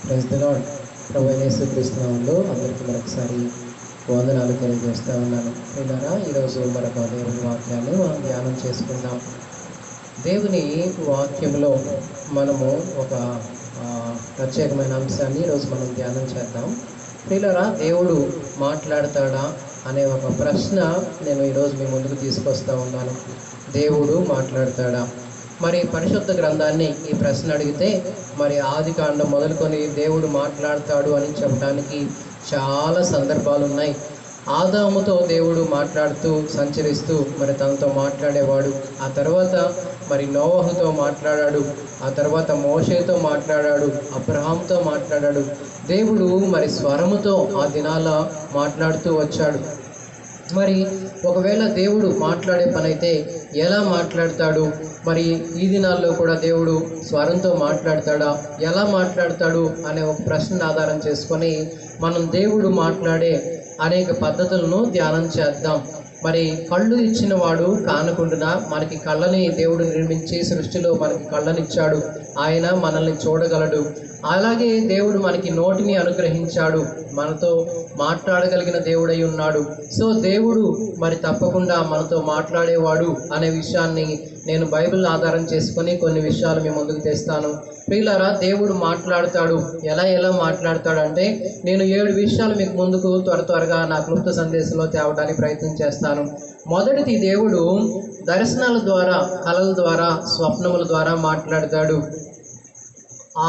Praise the lord. ప్రభువైన యేసుక్రీస్తు నామములో అందరికీ మరొకసారి వందనాలు తెలియజేస్తూ ఉన్నాను. ప్రియులారా, ఈరోజు మరొక దేవుని వాక్యాన్ని మనం ధ్యానం చేసుకుందాం. దేవుని వాక్యంలో మనము ఒక ప్రత్యేకమైన అంశాన్ని ఈరోజు మనం ధ్యానం చేద్దాం. ప్రియులారా, దేవుడు మాట్లాడతాడా అనే ఒక ప్రశ్న నేను ఈరోజు మీ ముందుకు తీసుకొస్తూ ఉన్నాను. దేవుడు మాట్లాడతాడా? మరి పరిశుద్ధ గ్రంథాన్ని ఈ ప్రశ్న అడిగితే మరి ఆది కాండం మొదలుకొని దేవుడు మాట్లాడతాడు అని చెప్పడానికి చాలా సందర్భాలు ఉన్నాయి. ఆదాముతో దేవుడు మాట్లాడుతూ సంచరిస్తూ మరి తనతో మాట్లాడేవాడు. ఆ తర్వాత మరి నోవహుతో మాట్లాడాడు. ఆ తర్వాత మోషేతో మాట్లాడాడు. అబ్రహాంతో మాట్లాడాడు. దేవుడు మరి స్వరముతో ఆ దినాల మాట్లాడుతూ వచ్చాడు. మరి ఒకవేళ దేవుడు మాట్లాడే పని అయితే ఎలా మాట్లాడతాడు? మరి ఈ దినాల్లో కూడా దేవుడు స్వరంతో మాట్లాడతాడా? ఎలా మాట్లాడతాడు అనే ఒక ప్రశ్నను ఆధారం చేసుకొని మనం దేవుడు మాట్లాడే అనేక పద్ధతులను ధ్యానం చేద్దాం. మరి కళ్ళు ఇచ్చిన వాడు కానకుండా మనకి కళ్ళని దేవుడు నిర్మించి సృష్టిలో మనకి కళ్ళనిచ్చాడు. ఆయన మనల్ని చూడగలడు. అలాగే దేవుడు మనకి నోటిని అనుగ్రహించాడు. మనతో మాట్లాడగలిగిన దేవుడై ఉన్నాడు. సో దేవుడు మరి తప్పకుండా మనతో మాట్లాడేవాడు అనే విషయాన్ని నేను బైబిల్ ఆధారం చేసుకొని కొన్ని విషయాలు మీ ముందుకు తెస్తాను. ప్రియులారా, దేవుడు మాట్లాడతాడు. ఎలా మాట్లాడతాడు అంటే నేను 7 విషయాలు మీకు ముందుకు త్వరగా నా క్లుప్త సందేశంలో తేవడానికి ప్రయత్నం చేస్తాను. మొదటిది, దేవుడు దర్శనాల ద్వారా, కళల ద్వారా, స్వప్నముల ద్వారా మాట్లాడతాడు.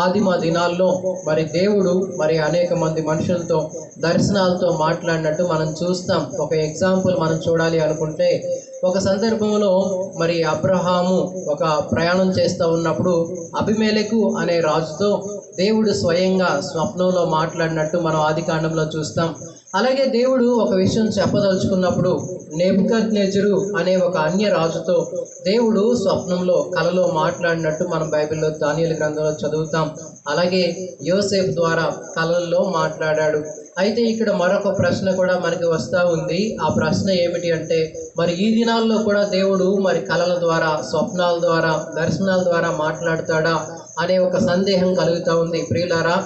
ఆదిమ దినాల్లో మరి దేవుడు మరి అనేక మంది మనుషులతో దర్శనాలతో మాట్లాడినట్టు మనం చూస్తాం. ఒక ఎగ్జాంపుల్ మనం చూడాలి అనుకుంటే, ఒక సందర్భంలో మరి అబ్రహాము ఒక ప్రయాణం చేస్తూ ఉన్నప్పుడు అబిమెలెకు అనే రాజుతో దేవుడు స్వయంగా స్వప్నంలో మాట్లాడినట్టు మనం ఆది కాండంలో చూస్తాం. అలాగే దేవుడు ఒక విషయం చెప్పదలుచుకున్నప్పుడు నెబుకద్నెజరు అనే ఒక అన్య రాజుతో దేవుడు స్వప్నంలో కలలో మాట్లాడినట్టు మనం బైబిల్లో దానియేలు గ్రంథంలో చదువుతాం. అలాగే యోసేపు ద్వారా కలల్లో మాట్లాడాడు. అయితే ఇక్కడ మరొక ప్రశ్న కూడా మనకి వస్తూ ఉంది. ఆ ప్రశ్న ఏమిటి అంటే, మరి ఈ దినాల్లో కూడా దేవుడు మరి కళల ద్వారా, స్వప్నాల ద్వారా, దర్శనాల ద్వారా మాట్లాడతాడా అనే ఒక సందేహం కలుగుతూ ఉంది. ప్రియులారా,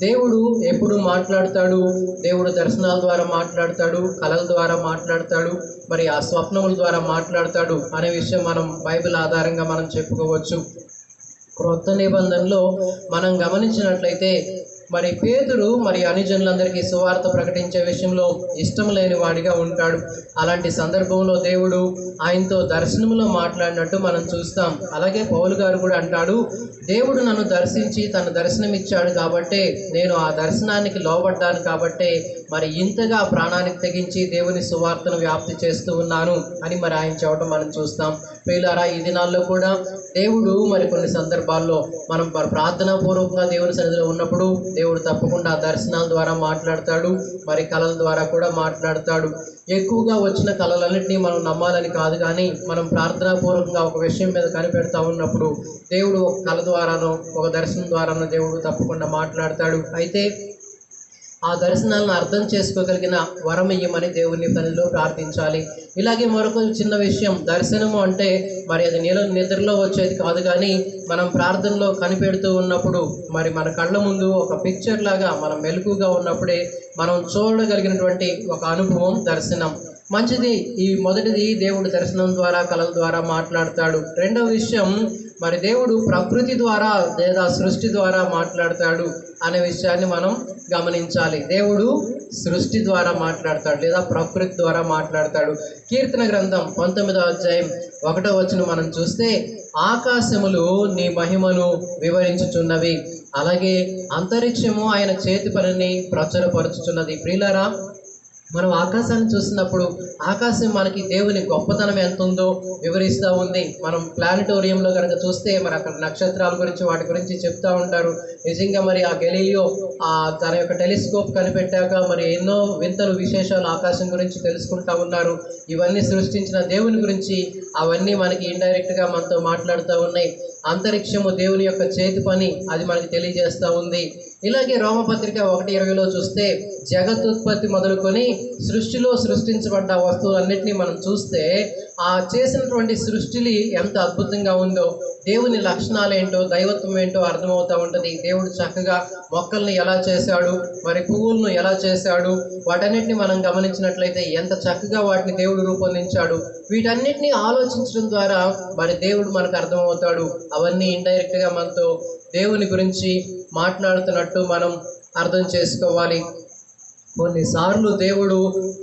దేవుడు ఎప్పుడు మాట్లాడతాడు? దేవుడు దర్శనాల ద్వారా మాట్లాడతాడు, కళల ద్వారా మాట్లాడతాడు, మరి ఆ స్వప్నముల ద్వారా మాట్లాడతాడు అనే విషయం మనం బైబిల్ ఆధారంగా మనం చెప్పుకోవచ్చు. క్రొత్త నిబంధనలో మనం గమనించినట్లయితే మరి పేతురు మరి అనుజనులందరికీ సువార్త ప్రకటించే విషయంలో ఇష్టం లేని వాడిగా ఉంటాడు. అలాంటి సందర్భంలో దేవుడు ఆయనతో దర్శనంలో మాట్లాడినట్టు మనం చూస్తాం. అలాగే పౌలు గారు కూడా అంటాడు, దేవుడు నన్ను దర్శించి తన దర్శనం ఇచ్చాడు కాబట్టే నేను ఆ దర్శనానికి లోబడ్డాను, కాబట్టే మరి ఇంతగా ప్రాణానికి తెగించి దేవుని సువార్తను వ్యాప్తి చేస్తూ ఉన్నాను అని మరి ఆయన చెప్పడం మనం చూస్తాం. ప్రియులారా, ఈ దినాల్లో కూడా దేవుడు మరి కొన్ని సందర్భాల్లో మనం ప్రార్థనా పూర్వకంగా దేవుని సన్నిధిలో ఉన్నప్పుడు దేవుడు తప్పకుండా దర్శనాల ద్వారా మాట్లాడతాడు, మరి కళల ద్వారా కూడా మాట్లాడతాడు. ఎక్కువగా వచ్చిన కళలన్నింటినీ మనం నమ్మాలని కాదు, కానీ మనం ప్రార్థనా పూర్వకంగా ఒక విషయం మీద కనిపెడతా ఉన్నప్పుడు దేవుడు ఒక కళ ద్వారానో ఒక దర్శనం ద్వారానో దేవుడు తప్పకుండా మాట్లాడతాడు. అయితే ఆ దర్శనాలను అర్థం చేసుకోగలిగిన వరం ఇయ్యమని దేవుని సన్నిధిలో ప్రార్థించాలి. ఇలాగే మరొక చిన్న విషయం, దర్శనము అంటే మరి అది నిద్రలో వచ్చేది కాదు, కానీ మనం ప్రార్థనలో కనిపెడుతూ ఉన్నప్పుడు మరి మన కళ్ళ ముందు ఒక పిక్చర్ లాగా మనం మెలకుగా ఉన్నప్పుడే మనం చూడగలిగినటువంటి ఒక అనుభవం దర్శనం. మంచిది. ఈ మొదటిది, దేవుడు దర్శనం ద్వారా, కళల ద్వారా మాట్లాడతాడు. రెండవ విషయం, మరి దేవుడు ప్రకృతి ద్వారా లేదా సృష్టి ద్వారా మాట్లాడతాడు అనే విషయాన్ని మనం గమనించాలి. దేవుడు సృష్టి ద్వారా మాట్లాడతాడు లేదా ప్రకృతి ద్వారా మాట్లాడతాడు. కీర్తన గ్రంథం 19వ అధ్యాయం 1వ వచనం మనం చూస్తే, ఆకాశములు నీ మహిమను వివరించుచున్నవి, అలాగే అంతరిక్షము ఆయన చేతి పనిని ప్రచురపరుచుచున్నది. ప్రియులారా, మనం ఆకాశాన్ని చూసినప్పుడు ఆకాశం మనకి దేవుని గొప్పతనం ఎంత ఉందో వివరిస్తూ ఉంది. మనం ప్లానిటోరియంలో కనుక చూస్తే మరి అక్కడ నక్షత్రాల గురించి వాటి గురించి చెప్తూ ఉంటారు. నిజంగా మరి ఆ గెలీలియో తన యొక్క టెలిస్కోప్ కనిపెట్టాక మరి ఎన్నో వింతలు విశేషాలు ఆకాశం గురించి తెలుసుకుంటూ ఉన్నారు. ఇవన్నీ సృష్టించిన దేవుని గురించి అవన్నీ మనకి ఇండైరెక్ట్గా మనతో మాట్లాడుతూ ఉన్నాయి. అంతరిక్షము దేవుని యొక్క చేతి పని, అది మనకి తెలియజేస్తూ ఉంది. ఇలాగే రోమపత్రిక 1:20లో చూస్తే జగత్తుత్పత్తి మొదలుకొని సృష్టిలో సృష్టించబడ్డ వస్తువులన్నింటినీ మనం చూస్తే ఆ చేసినటువంటి సృష్టిని ఎంత అద్భుతంగా ఉందో, దేవుని లక్షణాలు ఏంటో, దైవత్వం ఏంటో అర్థమవుతూ ఉంటుంది. దేవుడు చక్కగా మొక్కల్ని ఎలా చేశాడు, మరి పువ్వులను ఎలా చేశాడు, వాటన్నిటిని మనం గమనించినట్లయితే ఎంత చక్కగా వాటిని దేవుడు రూపొందించాడు. వీటన్నిటిని ఆలోచించడం ద్వారా మరి దేవుడు మనకు అర్థమవుతాడు. అవన్నీ ఇండైరెక్ట్గా మనతో దేవుని గురించి మాట్లాడుతున్నట్టు మనం అర్థం చేసుకోవాలి. కొన్నిసార్లు దేవుడు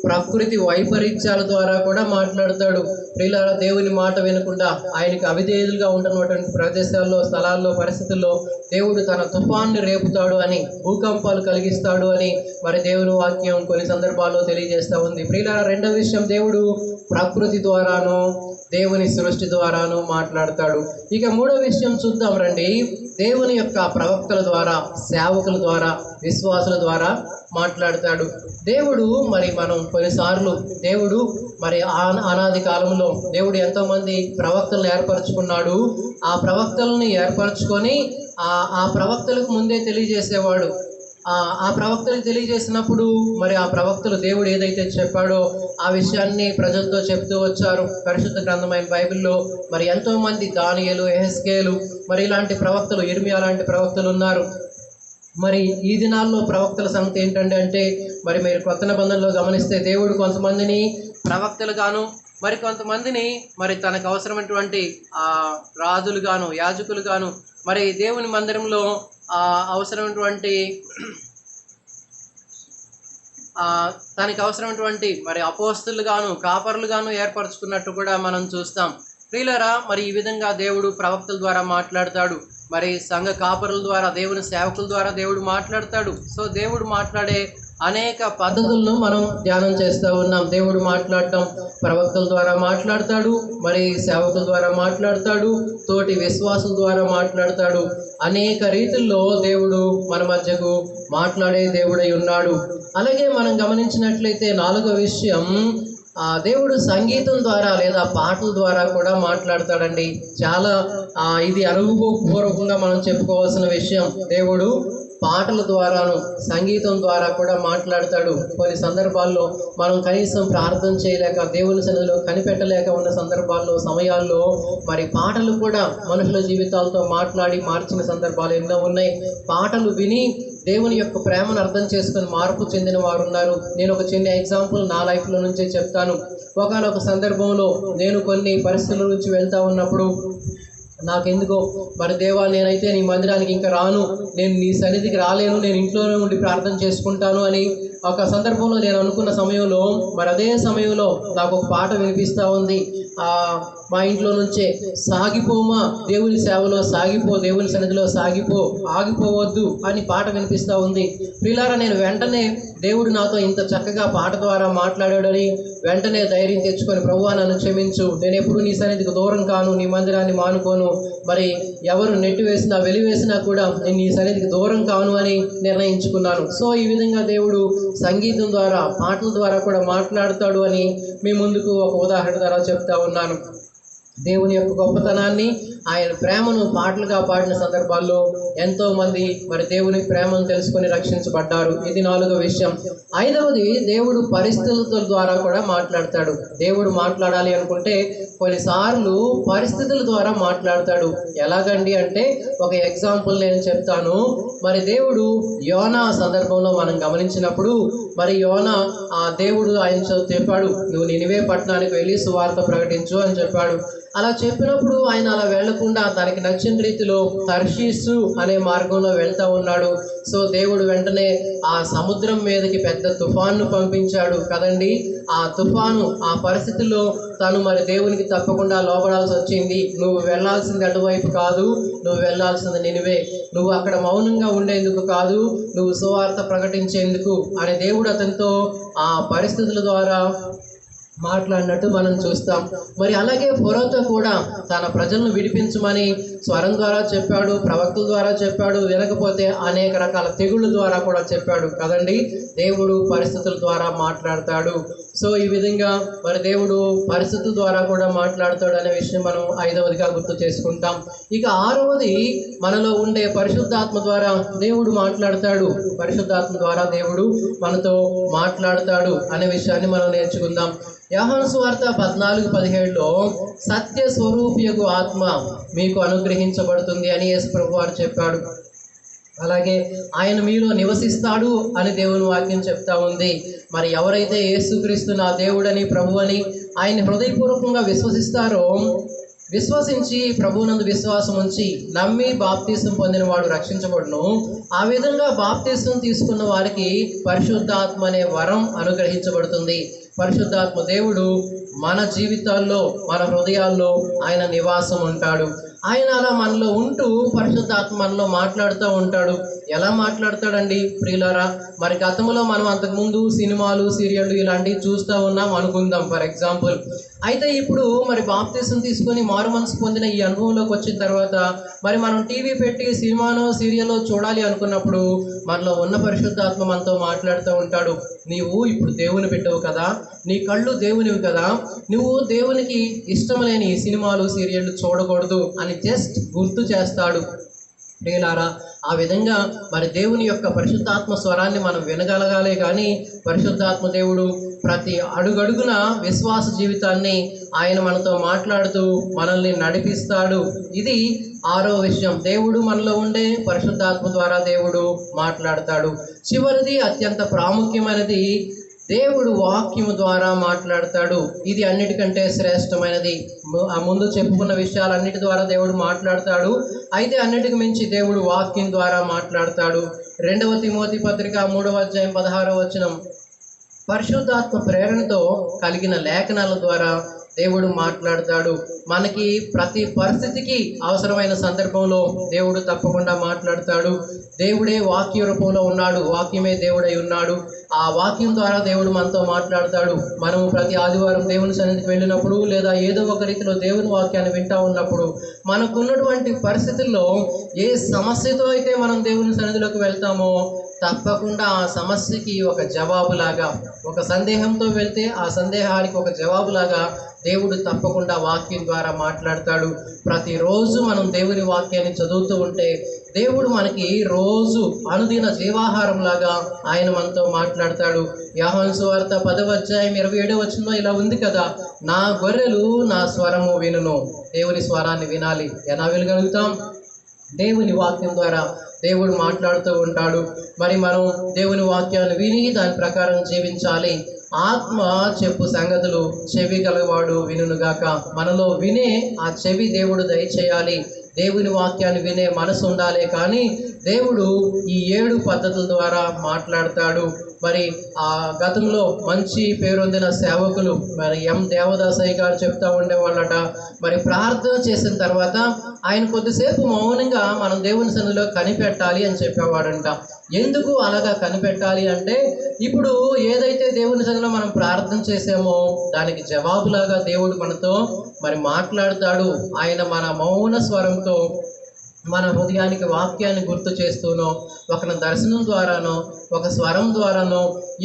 ప్రకృతి వైపరీత్యాల ద్వారా కూడా మాట్లాడతాడు. ప్రియులారా, దేవుని మాట వినకుండా ఆయనకి అవిధేయులుగా ఉంటున్నటువంటి ప్రదేశాల్లో, స్థలాల్లో, పరిస్థితుల్లో దేవుడు తన తుఫాన్ని రేపుతాడు అని, భూకంపాలు కలిగిస్తాడు అని మరి దేవుని వాక్యం కొన్ని సందర్భాల్లో తెలియజేస్తూ ఉంది. ప్రియులారా, రెండవ విషయం, దేవుడు ప్రకృతి ద్వారాను దేవుని సృష్టి ద్వారాను మాట్లాడతాడు. ఇక మూడవ విషయం చూద్దాం రండి. దేవుని యొక్క ప్రవక్తల ద్వారా, సేవకుల ద్వారా, విశ్వాసుల ద్వారా మాట్లాడతాడు. దేవుడు మరి మనం కొన్నిసార్లు దేవుడు మరి అనాది కాలంలో దేవుడు ఎంతోమంది ప్రవక్తలను ఏర్పరచుకున్నాడు. ఆ ప్రవక్తలని ఏర్పరచుకొని ఆ ప్రవక్తలకు ముందే తెలియజేసేవాడు. ఆ ప్రవక్తలకు తెలియజేసినప్పుడు మరి ఆ ప్రవక్తలు దేవుడు ఏదైతే చెప్పాడో ఆ విషయాన్ని ప్రజలతో చెప్తూ వచ్చారు. పరిశుద్ధ గ్రంథమైన బైబిల్లో మరి ఎంతోమంది దానియేలు, యెహెజ్కేలు, మరి ఇలాంటి ప్రవక్తలు, ఇర్మియా లాంటి ప్రవక్తలు ఉన్నారు. మరి ఈ దినాల్లో ప్రవక్తల సంగతి ఏంటంటే మరి మీరు కొత్త నిబంధనలో గమనిస్తే దేవుడు కొంతమందిని ప్రవక్తలుగాను, మరి కొంతమందిని మరి తనకు అవసరమైనటువంటి రాజులుగాను, యాజకులుగాను, మరి దేవుని మందిరంలో అవసరమైనటువంటి తనకి అవసరమైనటువంటి మరి అపోస్తులుగాను, కాపరులుగాను ఏర్పరచుకున్నట్టు కూడా మనం చూస్తాం. ప్రియులారా, మరి ఈ విధంగా దేవుడు ప్రవక్తల ద్వారా మాట్లాడతాడు. మరి సంఘ కాపరుల ద్వారా, దేవుని సేవకుల ద్వారా దేవుడు మాట్లాడతాడు. సో దేవుడు మాట్లాడే అనేక పద్ధతులను మనం ధ్యానం చేస్తూ ఉన్నాం. దేవుడు మాట్లాడటం ప్రవక్తల ద్వారా మాట్లాడతాడు, మరి సేవకుల ద్వారా మాట్లాడతాడు, తోటి విశ్వాసుల ద్వారా మాట్లాడతాడు. అనేక రీతుల్లో దేవుడు మన మధ్యకు మాట్లాడే దేవుడై ఉన్నాడు. అలాగే మనం గమనించినట్లయితే నాలుగో విషయం, దేవుడు సంగీతం ద్వారా లేదా పాటల ద్వారా కూడా మాట్లాడతాడండి. చాలా ఇది అనుభవపూర్వకంగా మనం చెప్పుకోవాల్సిన విషయం. దేవుడు పాటల ద్వారాను, సంగీతం ద్వారా కూడా మాట్లాడతాడు. కొన్ని సందర్భాల్లో మనం కనీసం ప్రార్థన చేయలేక, దేవుని సన్నిధిలో కనిపెట్టలేక ఉన్న సందర్భాల్లో, సమయాల్లో మరి పాటలు కూడా మనుషుల జీవితాలతో మాట్లాడి మార్చిన సందర్భాలు ఎన్నో ఉన్నాయి. పాటలు విని దేవుని యొక్క ప్రేమను అర్థం చేసుకొని మార్పు చెందిన వారు ఉన్నారు. నేను ఒక చిన్న ఎగ్జాంపుల్ నా లైఫ్లో నుంచే చెప్తాను. ఒకనొక సందర్భంలో నేను కొన్ని పరిస్థితుల నుంచి వెళ్తూ ఉన్నప్పుడు నాకెందుకో మరి దేవా, నేనైతే నీ మందిరానికి ఇంకా రాను, నేను నీ సన్నిధికి రాలేను, నేను ఇంట్లోనే ఉండి ప్రార్థన చేసుకుంటాను అని ఒక సందర్భంలో నేను అనుకున్న సమయంలో మరి అదే సమయంలో నాకు ఒక పాట వినిపిస్తూ ఉంది. మా ఇంట్లో నుంచే, సాగిపోమా దేవుని సేవలో సాగిపో, దేవుని సన్నిధిలో సాగిపో, ఆగిపోవద్దు అని పాట వినిపిస్తూ ఉంది. ప్రియులారా, నేను వెంటనే దేవుడు నాతో ఇంత చక్కగా పాట ద్వారా మాట్లాడాడని వెంటనే ధైర్యం తెచ్చుకొని, ప్రభువా నన్ను క్షమించు, నేను ఎప్పుడు నీ సన్నిధికి దూరం కాను, నీ మందిరాన్ని మానుకోను, మరి ఎవరు నెట్టివేసినా వెలివేసినా కూడా నేను నీ సన్నిధికి దూరం కాను అని నిర్ణయించుకున్నాను. సో ఈ విధంగా దేవుడు సంగీతం ద్వారా, పాటల ద్వారా కూడా మాట్లాడతాడు అని మీ ముందుకు ఒక ఉదాహరణ ద్వారా చెప్తా ఉన్నాను. దేవుని యొక్క గొప్పతనాన్ని, ఆయన ప్రేమను పాటలుగా పాడిన సందర్భాల్లో ఎంతోమంది మరి దేవుని ప్రేమను తెలుసుకొని రక్షించబడ్డారు. ఇది నాలుగో విషయం. ఐదవది, దేవుడు పరిస్థితుల ద్వారా కూడా మాట్లాడతాడు. దేవుడు మాట్లాడాలి అనుకుంటే కొన్నిసార్లు పరిస్థితుల ద్వారా మాట్లాడతాడు. ఎలాగండి అంటే ఒక ఎగ్జాంపుల్ నేను చెప్తాను. మరి దేవుడు యోనా సందర్భంలో మనం గమనించినప్పుడు మరి యోనా దేవుడు ఆయన చెప్పాడు, నువ్వు నినివే పట్టణానికి వెళ్ళి సువార్త ప్రకటించు అని చెప్పాడు. అలా చెప్పినప్పుడు ఆయన అలా వెళ్లకుండా తనకి నచ్చిన రీతిలో తర్షీసు అనే మార్గంలో వెళ్తూ ఉన్నాడు. సో దేవుడు వెంటనే ఆ సముద్రం మీదకి పెద్ద తుఫాను పంపించాడు కదండి. ఆ తుఫాను ఆ పరిస్థితుల్లో తను మరి దేవునికి తప్పకుండా లోపడాల్సి వచ్చింది. నువ్వు వెళ్లాల్సింది అటువైపు కాదు, నువ్వు వెళ్లాల్సింది నినివే, నువ్వు అక్కడ మౌనంగా ఉండేందుకు కాదు, నువ్వు సువార్త ప్రకటించేందుకు అని దేవుడు అతనితో ఆ పరిస్థితుల ద్వారా మాట్లాడినట్టు మనం చూస్తాం. మరి అలాగే ఫరోతో కూడా తన ప్రజలను విడిపించమని స్వరం ద్వారా చెప్పాడు, ప్రవక్తల ద్వారా చెప్పాడు, వినకపోతే అనేక రకాల తెగుళ్ళ ద్వారా కూడా చెప్పాడు కదండి. దేవుడు పరిస్థితుల ద్వారా మాట్లాడతాడు. సో ఈ విధంగా మరి దేవుడు పరిస్థితుల ద్వారా కూడా మాట్లాడతాడు అనే విషయం మనం 5వదిగా గుర్తు చేసుకుంటాం. ఇక 6వది మనలో ఉండే పరిశుద్ధాత్మ ద్వారా దేవుడు మాట్లాడతాడు. పరిశుద్ధాత్మ ద్వారా దేవుడు మనతో మాట్లాడతాడు అనే విషయాన్ని మనం నేర్చుకుందాం. యోహాను సువార్త 14:17లో సత్య స్వరూపియగు ఆత్మ మీకు అనుగ్రహించబడుతుంది అని యేసు ప్రభువారు చెప్పాడు. అలాగే ఆయన మీలో నివసిస్తాడు అని దేవుని వాక్యం చెప్తా ఉంది. మరి ఎవరైతే యేసుక్రీస్తు నా దేవుడని ప్రభువని ఆయన హృదయపూర్వకంగా విశ్వసిస్తారో, విశ్వసించి ప్రభువునందు విశ్వాసం ఉంచి నమ్మి బాప్తీసం పొందిన వాడు రక్షించబడును. ఆ విధంగా బాప్తీసం తీసుకున్న వారికి పరిశుద్ధాత్మ అనే వరం అనుగ్రహించబడుతుంది. పరిశుద్ధాత్మ దేవుడు మన జీవితాల్లో, మన హృదయాల్లో ఆయన నివాసం ఉంటాడు. ఆయన అలా మనలో ఉంటూ పరిశుద్ధాత్మ మనలో మాట్లాడుతూ ఉంటాడు. ఎలా మాట్లాడతాడండి ప్రియులారా? మరి గతంలో మనం అంతకుముందు సినిమాలు, సీరియళ్ళు ఇలాంటివి చూస్తూ ఉన్నాం అనుకుందాం ఫర్ ఎగ్జాంపుల్. అయితే ఇప్పుడు మరి బాప్తీసం తీసుకొని మారు మనసు పొందిన ఈ అనుభవంలోకి వచ్చిన తర్వాత మరి మనం టీవీ పెట్టి సినిమానో సీరియల్లో చూడాలి అనుకున్నప్పుడు మనలో ఉన్న పరిశుద్ధాత్మ మనతో మాట్లాడుతూ ఉంటాడు. నీవు ఇప్పుడు దేవుని పెట్టవు కదా, నీ కళ్ళు దేవునివి కదా, నువ్వు దేవునికి ఇష్టం లేని సినిమాలు సీరియళ్ళు చూడకూడదు అని జస్ట్ గుర్తు చేస్తాడు. ప్రియులారా, ఆ విధంగా మరి దేవుని యొక్క పరిశుద్ధాత్మ స్వరాన్ని మనం వినగలగాలే కానీ పరిశుద్ధాత్మ దేవుడు ప్రతి అడుగడుగున విశ్వాస జీవితాన్ని ఆయన మనతో మాట్లాడుతూ మనల్ని నడిపిస్తాడు. ఇది 6వ విషయం. దేవుడు మనలో ఉండే పరిశుద్ధాత్మ ద్వారా దేవుడు మాట్లాడతాడు. చివరిది అత్యంత ప్రాముఖ్యమైనది, దేవుడు వాక్యము ద్వారా మాట్లాడతాడు. ఇది అన్నిటికంటే శ్రేష్టమైనది. ముందు చెప్పుకున్న విషయాలన్నిటి ద్వారా దేవుడు మాట్లాడతాడు. అయితే అన్నిటికి మించి దేవుడు వాక్యం ద్వారా మాట్లాడతాడు. 2వ తిమోతి పత్రిక 3వ అధ్యాయం 16వ వచనం, పరిశుద్ధాత్మ ప్రేరణతో కలిగిన లేఖనాల ద్వారా దేవుడు మాట్లాడతాడు. మనకి ప్రతి పరిస్థితికి అవసరమైన సందర్భంలో దేవుడు తప్పకుండా మాట్లాడతాడు. దేవుడే వాక్య రూపంలో ఉన్నాడు, వాక్యమే దేవుడై ఉన్నాడు. ఆ వాక్యం ద్వారా దేవుడు మనతో మాట్లాడతాడు. మనము ప్రతి ఆదివారం దేవుని సన్నిధికి వెళ్ళినప్పుడు లేదా ఏదో ఒక రీతిలో దేవుని వాక్యాన్ని వింటూ ఉన్నప్పుడు మనకున్నటువంటి పరిస్థితుల్లో ఏ సమస్యతో అయితే మనం దేవుని సన్నిధిలోకి వెళ్తామో తప్పకుండా ఆ సమస్యకి ఒక జవాబులాగా, ఒక సందేహంతో వెళ్తే ఆ సందేహానికి ఒక జవాబులాగా దేవుడు తప్పకుండా వాక్యం ద్వారా మాట్లాడతాడు. ప్రతిరోజు మనం దేవుని వాక్యాన్ని చదువుతూ ఉంటే దేవుడు మనకి రోజు అనుదిన జీవాహారం లాగా ఆయన మనతో మాట్లాడతాడు. యోహాను సువార్త 10వ అధ్యాయం 27వ వచనంలో ఇలా ఉంది కదా, నా గొర్రెలు నా స్వరము వినును. దేవుని స్వరాన్ని వినాలి. ఎలా వినగలుగుతాం? దేవుని వాక్యం ద్వారా దేవుడు మాట్లాడుతూ ఉంటాడు. మరి మనం దేవుని వాక్యాన్ని విని దాని ప్రకారం జీవించాలి. ఆత్మ చెప్పు సంగతులు చెవి గలవాడు వినుగాక. మనలో వినే ఆ చెవి దేవుడు దయచేయాలి. దేవుని వాక్యాన్ని వినే మనసు ఉండాలి. కానీ దేవుడు ఈ 7 పద్ధతుల ద్వారా మాట్లాడతాడు. మరి ఆ గతంలో మంచి పేరొందిన సేవకులు మరి ఎం దేవదాసయ్య గారు చెప్తా ఉండేవాళ్ళట, మరి ప్రార్థన చేసిన తర్వాత ఆయన కొద్దిసేపు మౌనంగా మనం దేవుని సన్నిధిలో కనిపెట్టాలి అని చెప్పేవాడంట. ఎందుకు అలాగా కనిపెట్టాలి అంటే, ఇప్పుడు ఏదైతే దేవుని సన్నిధిలో మనం ప్రార్థన చేసామో దానికి జవాబులాగా దేవుడు మనతో మరి మాట్లాడతాడు. ఆయన మన మౌన స్వరంతో మన హృదయానికి వాక్యాన్ని గుర్తు చేస్తూనో, ఒక దర్శనం ద్వారానో, ఒక స్వరం ద్వారానో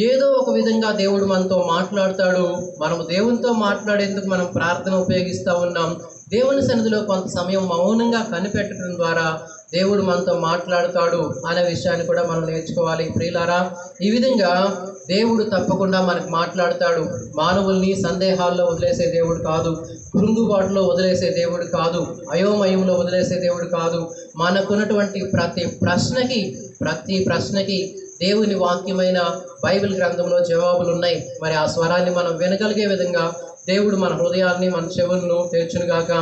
ఏదో ఒక విధంగా దేవుడు మనతో మాట్లాడతాడు. మనము దేవునితో మాట్లాడేందుకు మనం ప్రార్థన ఉపయోగిస్తూ ఉన్నాం. దేవుని సన్నిధిలో కొంత సమయం మౌనంగా కనిపెట్టడం ద్వారా దేవుడు మనతో మాట్లాడతాడు అనే విషయాన్ని కూడా మనం నేర్చుకోవాలి. ప్రియులారా, ఈ విధంగా దేవుడు తప్పకుండా మనకు మాట్లాడతాడు. మానవుల్ని సందేహాల్లో వదిలేసే దేవుడు కాదు, కృంగుబాటులో వదిలేసే దేవుడు కాదు, అయోమయంలో వదిలేసే దేవుడు కాదు. మనకున్నటువంటి ప్రతి ప్రశ్నకి దేవుని వాక్యమైన బైబిల్ గ్రంథంలో జవాబులు ఉన్నాయి. మరి ఆ స్వరాన్ని మనం వినగలిగే విధంగా దేవుడు మన హృదయాన్ని, మన చెవులను తెర్చునుగాక.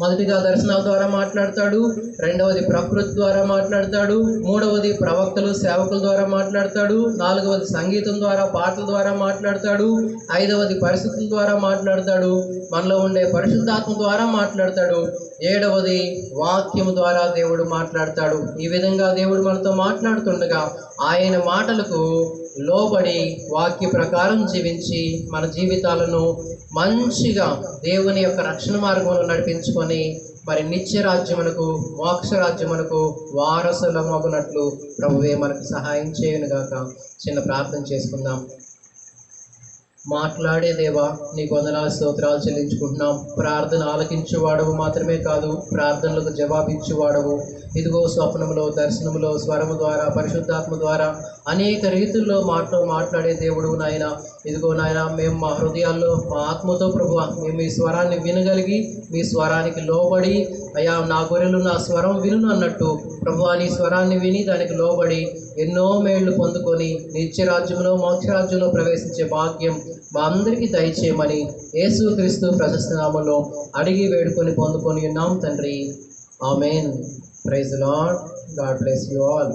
మొదటిగా దర్శనాల ద్వారా మాట్లాడతాడు, 2వది ప్రకృతి ద్వారా మాట్లాడతాడు, 3వది ప్రవక్తలు సేవకుల ద్వారా మాట్లాడతాడు, 4వది సంగీతం ద్వారా పాటల ద్వారా మాట్లాడతాడు, 5వది పరిస్థితుల ద్వారా మాట్లాడతాడు, మనలో ఉండే పరిశుద్ధాత్మ ద్వారా మాట్లాడతాడు, 7వది వాక్యము ద్వారా దేవుడు మాట్లాడతాడు. ఈ విధంగా దేవుడు మనతో మాట్లాడుతుండగా ఆయన మాటలకు లోబడి వాక్య ప్రకారం జీవించి మన జీవితాలను మంచిగా దేవుని యొక్క రక్షణ మార్గంలో నడిపించుకొని మరి నిత్య రాజ్యమునకు, మోక్ష రాజ్యమునకు వారసులమగునట్లు ప్రభువే మనకు సహాయం చేయునుగాక. చిన్న ప్రార్థన చేసుకుందాం. మాట్లాడే దేవా నీకు వందనాలు స్తోత్రాలు చెల్లించుకుంటున్నాం. ప్రార్థన ఆలకించువాడవు మాత్రమే కాదు, ప్రార్థనలకు జవాబిచ్చువాడవు. ఇదిగో స్వప్నములో, దర్శనములో, స్వరము ద్వారా, పరిశుద్ధాత్మ ద్వారా అనేక రీతుల్లో మాట్లాడే దేవుడు నాయన. ఇదిగో నాయన, మేము మా హృదయాల్లో మా ఆత్మతో ప్రభువా మేము ఈ స్వరాన్ని వినగలిగి మీ స్వరానికి లోబడి, అయ్యా నా గొర్రెలు నా స్వరం వినును అన్నట్టు ప్రభువా నీ స్వరాన్ని విని దానికి లోబడి ఎన్నో మేళ్లు పొందుకొని నిత్యరాజ్యంలో మోక్షరాజ్యంలో ప్రవేశించే భాగ్యం మా అందరికీ దయచేయమని యేసుక్రీస్తు ప్రశస్త నామములో అడిగి వేడుకొని పొందుకొని ఉన్నాం తండ్రి. Amen. Praise the Lord. God bless you all.